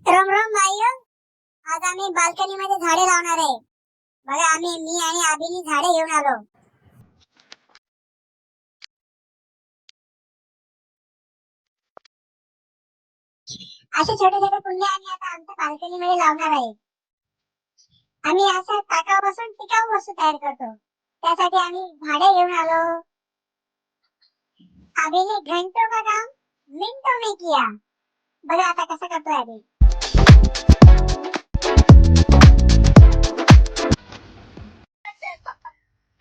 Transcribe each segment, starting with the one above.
राम राम भाई, आज आम्ही बाल्कनी मध्ये झाडे लावणार आहे. बघा मी आणि अभिनी झाडे घेऊन आलो. असे छोटे छोटे कुंड्या आम्ही आता आमच्या बाल्कनी मध्ये लावणार आहे. आम्ही असं टाकापासून टिकाऊ वस्तू तयार करतो. त्यासाठी आम्ही झाडे घेऊन आलो. अभिने घंटों का काम मिनटों में किया. बघा आता कसं करतोय अभि.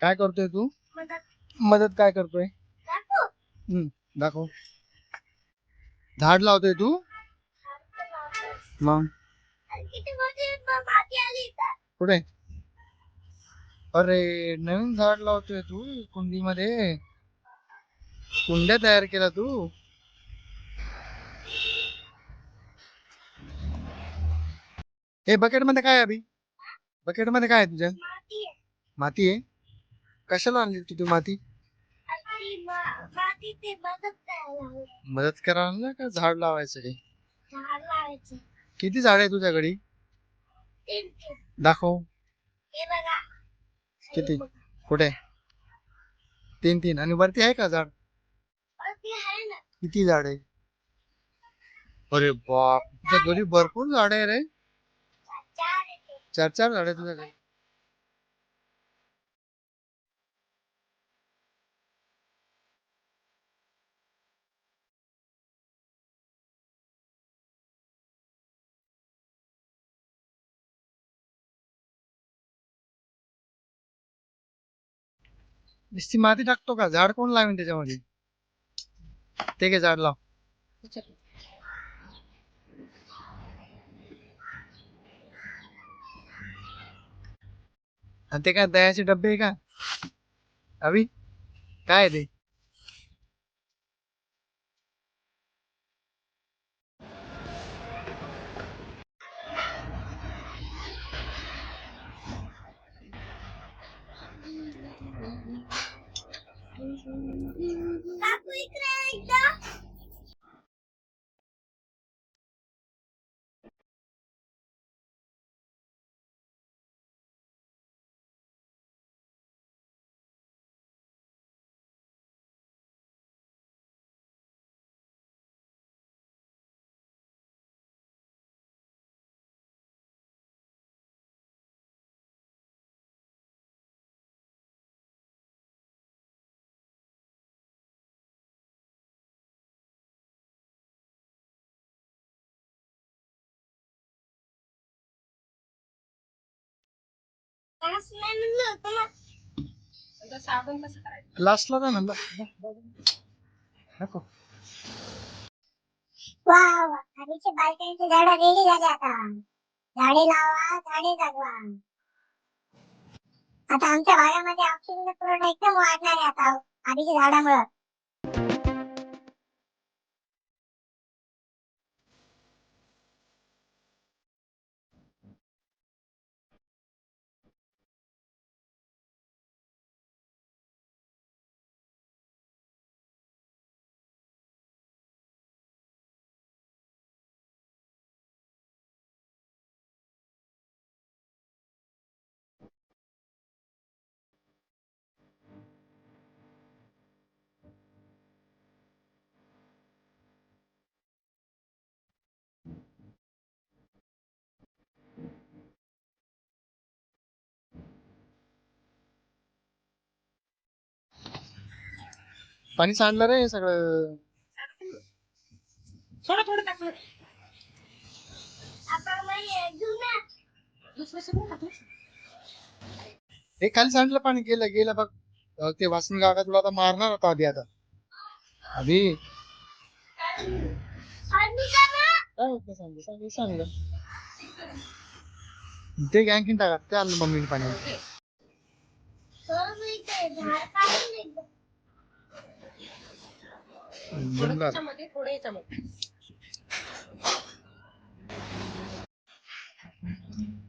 काय करतोय तू? मदत काय करतोय? दाखव. झाड लावतोय तू? मग कुठे? अरे नवीन झाड लावतोय तू कुंडीमध्ये. कुंड्या तयार केला तू? हे बकेट मध्ये काय आहे अभि? बकेट मध्ये काय आहे तुझ्या? माती आहे. कशाला आणली तू माती? मदत करायला का झाड लावायचं आहे? किती झाड आहे तुझ्याकडे? दाखव. किती? कुठे? 3 आणि वरती आहे का झाड? किती झाड आहे? अरे बाप, तुझ्या घरी भरपूर झाड आहे रे. 4 झाड आहे तुझ्याकडे. नुसती माती टाकतो का? झाड कोण लावेन त्याच्यामध्ये? ते काय झाड लाव. आणि ते काय दयाचे डब्बे आहे का अभि? काय आहे ते? काकू इकडे एकदा. लास्टला ना म्हणलं. नको. वाव, अभिचे बाल्कनीचे झाड रेडी झाले आता. झाडे लावा, झाडे जगवा. आता आमच्या भागामध्ये ऑक्सिजन पुरवठा एकदम वाढणार आहे आता अभिच्या झाडामुळे. पाणी सांडलं रे सगळं. थोडं थोडं टाकलं. आपण हे खाली सांडलं पाणी. गेलं गेलं बघ. ते वासना काका तुला आता मारणार होता आधी. आता अभि काय होत सांगलं. ते आणखीन टाका. ते आणलं मम्मीने पाणी.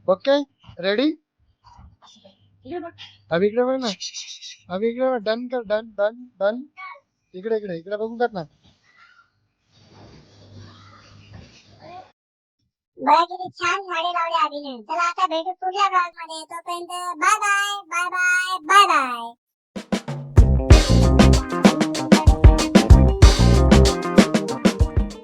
Okay ready. अभि इकडे बघ ना. अभि इकडे बघ. डन कर. Done done done. इकडे इकडे इकडे बघून कर ना. बघा किती छान झाडे लावले अभिने. चला आता भेटू पुढल्या ब्लॉग मध्ये. तोपर्यंत बाय बाय बाय बाय.